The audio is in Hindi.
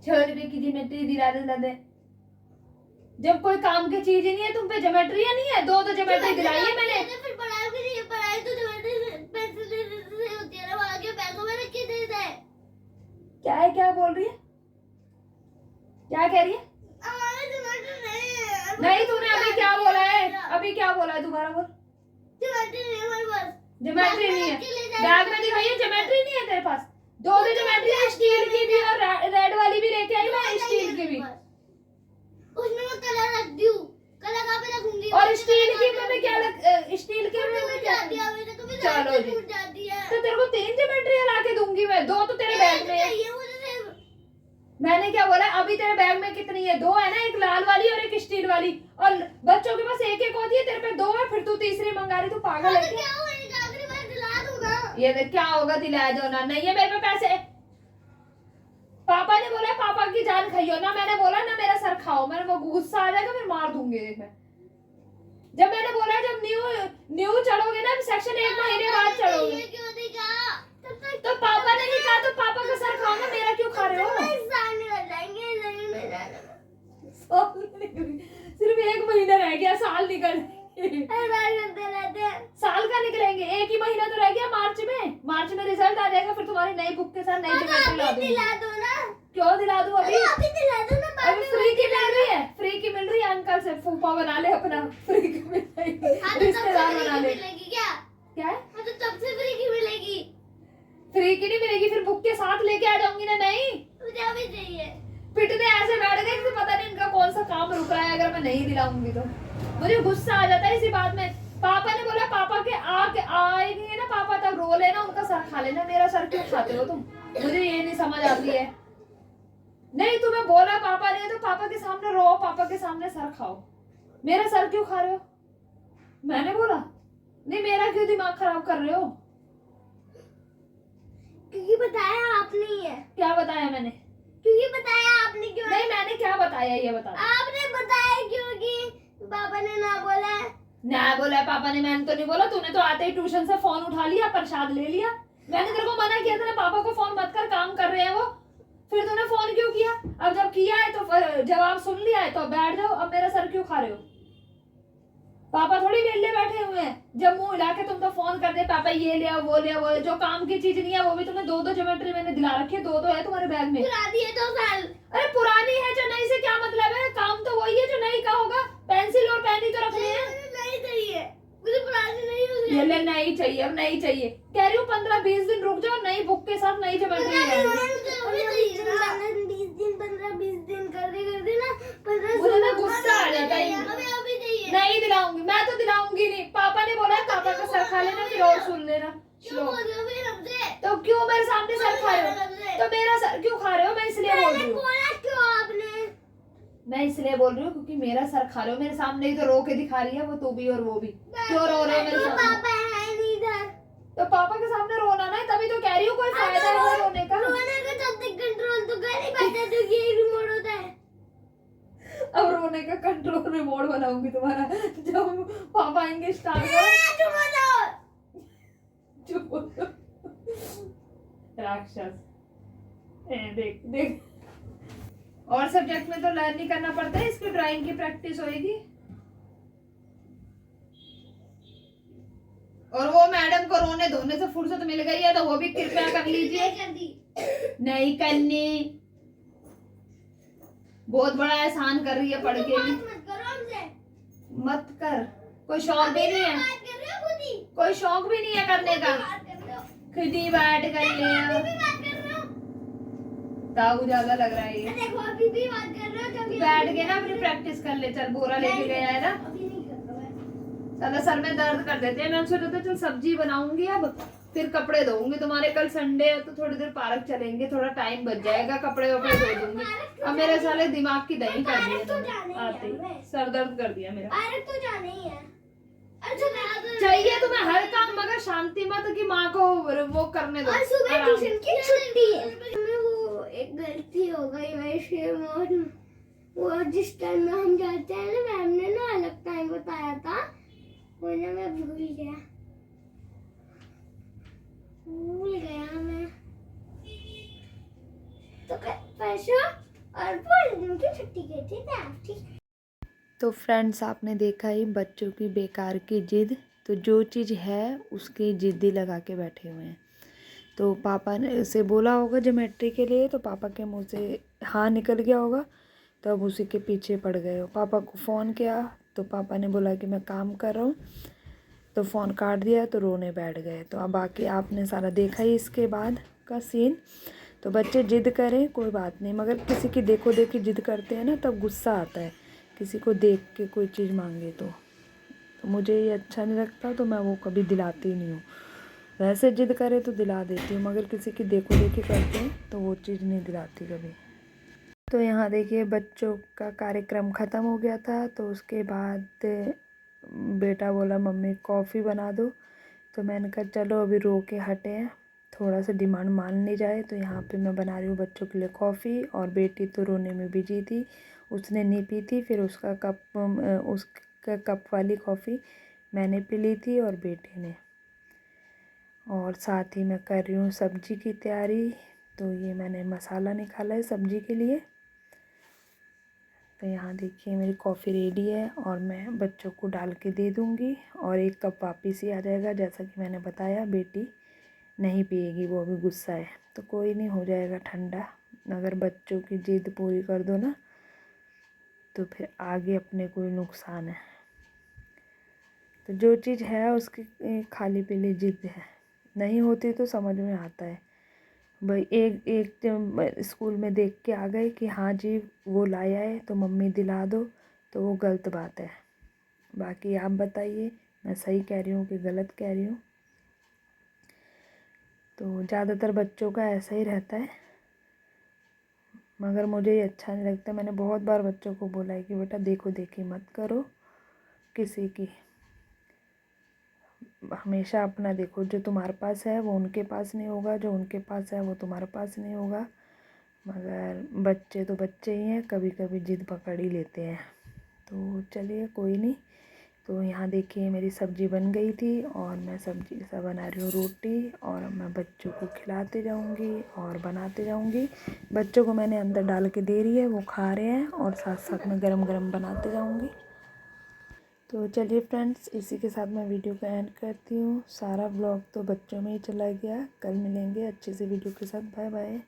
6 रुपए की ज्योमेट्री दिला दे। जब कोई काम की चीज ही नहीं है, तुम पे ज्योमेट्री नहीं है। दो तो ज्योमेट्री दिलाई है मैंने। फिर पढ़ाई के लिए पढ़ाई तो ज्योमेट्री पेंसिल से होती है ना, आगे बैगों में रख के दे दे। क्या है, क्या बोल रही है, क्या कह रही है? हमारे ज्योमेट्री नहीं है। नहीं, तूने अभी क्या बोला है? अभी क्या बोला है, दोबारा बोल। ज्योमेट्री नहीं है हमारे पास। ज्योमेट्री नहीं है, बैग में दिखाइए। ज्योमेट्री नहीं है तेरे पास? दो ज्योमेट्री है, स्टील की भी और रेड वाली भी लेके आई मैं, स्टील की भी। उसमें मैं कलर रख दूं, कलर कहाँ पे रखूंगी? और स्टील की में क्या स्टील की में क्या? चलो जी, टूट जाती है। तो तेरे को 3 ज्योमेट्री ला के दूंगी मैं। 2 तो तेरे बैग में है। मैंने क्या बोला? अभी तेरे बैग में कितनी है? 2 है ना, एक लाल वाली और एक स्टील वाली। और बच्चों के पास एक एक होती है, तेरे पे 2 है, फिर तू तीसरी मंगा रही। तू पागल है क्या? ये देख, क्या होगा दिला दो ना। नहीं है मेरे पे पैसे। पापा ने बोला पापा की जान खाइयो ना, मैंने बोला ना मेरा सर खाओ। मैंने वो गुस्सा आ जाएगा, फिर मार दूंगी देख मैं। जब मैंने बोला जब न्यू चढ़ोगे ना सेक्शन 1 महीने बाद चढ़ोगे। तो पापा ने नहीं कहा तो पापा का सर खाओ ना, मेरा क्यों खा रहे हो? सिर्फ 1 महीना रह गया, साल निकल। साल का निकलेंगे, 1 ही महीना तो रह गया। मार्च में रिजल्ट आ जाएगा, फिर तुम्हारी नई बुक के साथ नई ज्योमेट्री दिला दो ना। क्यों दिला दूं? अभी दिला दो ना, बाद अभी में फ्री की मिल रही है, फ्री की मिल रही है। अंकल से फूफा बना ले अपना, फ्री की मिल रही है, रिश्तेदार बना ले। क्या है? मतलब तब से फ्री की मिलेगी? फ्री की नहीं मिलेगी, फिर बुक के साथ लेके आ जाऊंगी ना। नहीं, मुझे अभी चाहिए। पिटने ऐसे बैठ गए कि पता नहीं इनका कौन सा काम रुक रहा है। अगर मैं नहीं दिलाऊंगी तो मुझे गुस्सा आ जाता है इसी बात में। पापा ने बोला पापा के आएंगे ना पापा, तब रो लेना, उनका सर खा लेना। मेरा सर क्यों खाते हो तुम? मुझे ये नहीं समझ आती है। नहीं, तुम्हें बोला पापा ने तो पापा के सामने रो, पापा के सामने सर खाओ। मेरा सर क्यों खा रहे हो? मैंने बोला नहीं, मेरा क्यों दिमाग खराब कर रहे हो? क्योंकि बताया आपने ही है। क्या बताया मैंने? क्योंकि बताया आपने। क्यों नहीं, मैंने क्या बताया ये बता। आपने बताया क्योंकि पापा ने ना बोला। ना बोला पापा ने, मैंने तो नहीं बोला। तूने तो आते ही ट्यूशन से फोन उठा लिया, प्रसाद ले लिया। मैंने तेरे को मना किया था ना, पापा को फोन मत कर, काम कर रहे हैं वो। फिर तूने फोन क्यों किया? अब जब किया है तो जवाब सुन लिया है तो बैठ जाओ। अब मेरा सर क्यों खा रहे हो? पापा थोड़ी वेले बैठे हुए हैं। जब मुंह हिला के तुम तो फोन कर दे पापा ये ले आओ वो ले आओ। जो काम की चीज नहीं है वो भी तुमने 2 ज्योमेट्री मैंने दिला रखी है। 2 है तुम्हारे बैग में। पुरानी है 2 साल। अरे पुरानी है जो नई से क्या मतलब है? काम तो वही है जो नई का होगा। पेंसिल और पेन ही तो रखने हैं। नहीं चाहिए मुझे, पुरानी नहीं होगी। ये ले, नहीं चाहिए, अब नहीं चाहिए। कह रही हूँ 15-20 दिन रुक जाओ, नई बुक के साथ नई ज्योमेट्री ले आएंगे। 15-20 दिन करते ना 15 मुझे ना गुस्सा आ जाता है। अभी चाहिए। नहीं दिलाऊंगी, मैं तो दिलाऊंगी नहीं। पापा ने बोला पापा का सर खा लेना, फिर और सुन लेना। क्यों बोल रहे हो फिर हमसे? तो क्यों मेरे सामने सर खा रहे हो? तो मेरा सर क्यों खा रहे हो? मैं इसलिए बोल रही हूँ। बोला क्यों आपने? मैं इसलिए बोल रही हूँ क्योंकि मेरा सर खा रहे हो। मेरे सामने ही तो रो के दिखा रही है वो, तू भी और वो भी। क्यों रो रहे हो मेरे सामने? पापा है नहीं इधर। तो पापा के सामने रोना ना, तभी तो कह रही हूँ कोई फायदा है रोने का। रोने का तब तक कंट्रोल तो कर ही पाता जो ये रिमोट होता है। अब रोने का कंट्रोल रिमोट बनाऊंगी तुम्हारा जब पापा आएंगे स्टार्ट कर। राक्षस। देख देख, और सब्जेक्ट में तो लर्न नहीं करना पड़ता है, इसकी ड्राइंग की प्रैक्टिस होएगी। और वो मैडम को रोने धोने से फुर्सत मिल गई है तो वो भी कृपया कर लीजिए। नहीं करनी, बहुत बड़ा एहसान कर रही है पढ़ के भी। मत कर, कोई शौक भी नहीं है, कोई शौक भी नहीं है करने का। खुद ही बैठ कर ले, ताऊ ज्यादा लग रहा है ये। देखो अभी भी बात कर रहे हो, बैठ के ना अपनी प्रैक्टिस कर ले। चल बोरा लेके गया है ना, साला सर में दर्द कर देते हैं। मैंने सोचा था चल सब्जी बनाऊंगी, अब फिर कपड़े धोऊंगी। तुम्हारे कल संडे है तो थोड़ी देर पार्क चलेंगे, थोड़ा टाइम बच जाएगा, कपड़े वपड़े धो दूंगी। अब मेरे साले दिमाग की दही कर दी आते, सर दर्द कर दिया मेरा। पार्क तो जाना ही है। चाहिए तुम्हें हर काम, मगर शांति मत कि माँ को वो करने दो। सुबह ट्यूशन की छुट्टी है। वो एक गलती हो गई वैसे, वो जिस टाइम में हम जाते हैं ना, मैम ने ना अलग टाइम बताया था, वो ना मैं भूल गया मैं। तो परसों और पूरे दिन की छुट्टी कहते थे आप ठीक। तो फ्रेंड्स, आपने देखा ही बच्चों की बेकार की जिद। तो जो चीज़ है उसकी जिद्दी लगा के बैठे हुए हैं। तो पापा ने उसे बोला होगा ज्योमेट्री के लिए, तो पापा के मुंह से हाँ निकल गया होगा, तो अब उसी के पीछे पड़ गए हो। पापा को फ़ोन किया तो पापा ने बोला कि मैं काम कर रहा हूँ, तो फ़ोन काट दिया, तो रोने बैठ गए। तो अब बाकी आपने सारा देखा ही इसके बाद का सीन। तो बच्चे जिद करें कोई बात नहीं, मगर किसी की देखो देखी जिद करते हैं ना, तब गुस्सा आता है किसी को देख के कोई चीज़ मांगे तो मुझे ये अच्छा नहीं लगता, तो मैं वो कभी दिलाती नहीं हूँ। वैसे जिद करे तो दिला देती हूँ, मगर किसी की देखो देखी करते हैं तो वो चीज़ नहीं दिलाती कभी। तो यहाँ देखिए बच्चों का कार्यक्रम ख़त्म हो गया था। तो उसके बाद बेटा बोला मम्मी कॉफ़ी बना दो, तो मैंने कहा चलो अभी रो के हटे हैं, थोड़ा सा डिमांड मान नहीं जाए। तो यहाँ पे मैं बना रही हूँ बच्चों के लिए कॉफ़ी, और बेटी तो रोने में बिजी थी, उसने नहीं पी थी। फिर उसका कप वाली कॉफ़ी मैंने पी ली थी और बेटी ने। और साथ ही मैं कर रही हूँ सब्जी की तैयारी। तो ये मैंने मसाला निकाला है सब्जी के लिए। तो यहाँ देखिए मेरी कॉफ़ी रेडी है, और मैं बच्चों को डाल के दे दूँगी, और एक कप वापस ही आ जाएगा। जैसा कि मैंने बताया बेटी नहीं पिएगी, वो भी गुस्सा है, तो कोई नहीं, हो जाएगा ठंडा। अगर बच्चों की जिद पूरी कर दो ना, तो फिर आगे अपने कोई नुकसान है। तो जो चीज़ है उसकी खाली पीली जिद है, नहीं होती तो समझ में आता है भाई। एक एक स्कूल में देख के आ गए कि हाँ जी वो लाया है तो मम्मी दिला दो, तो वो गलत बात है। बाकी आप बताइए मैं सही कह रही हूँ कि गलत कह रही हूँ। तो ज़्यादातर बच्चों का ऐसा ही रहता है, मगर मुझे ये अच्छा नहीं लगता। मैंने बहुत बार बच्चों को बोला है कि बेटा देखो देखी मत करो किसी की, हमेशा अपना देखो। जो तुम्हारे पास है वो उनके पास नहीं होगा, जो उनके पास है वो तुम्हारे पास नहीं होगा। मगर बच्चे तो बच्चे ही हैं, कभी कभी जिद पकड़ ही लेते हैं। तो चलिए कोई नहीं। तो यहाँ देखिए मेरी सब्ज़ी बन गई थी, और मैं सब्ज़ी के साथ बना रही हूँ रोटी, और मैं बच्चों को खिलाते जाऊँगी और बनाते जाऊँगी। बच्चों को मैंने अंदर डाल के दे रही है, वो खा रहे हैं, और साथ साथ में गरम गरम बनाते जाऊँगी। तो चलिए फ्रेंड्स, इसी के साथ मैं वीडियो को एंड करती हूँ। सारा ब्लॉग तो बच्चों में ही चला गया। कल मिलेंगे अच्छी सी वीडियो के साथ। Bye bye.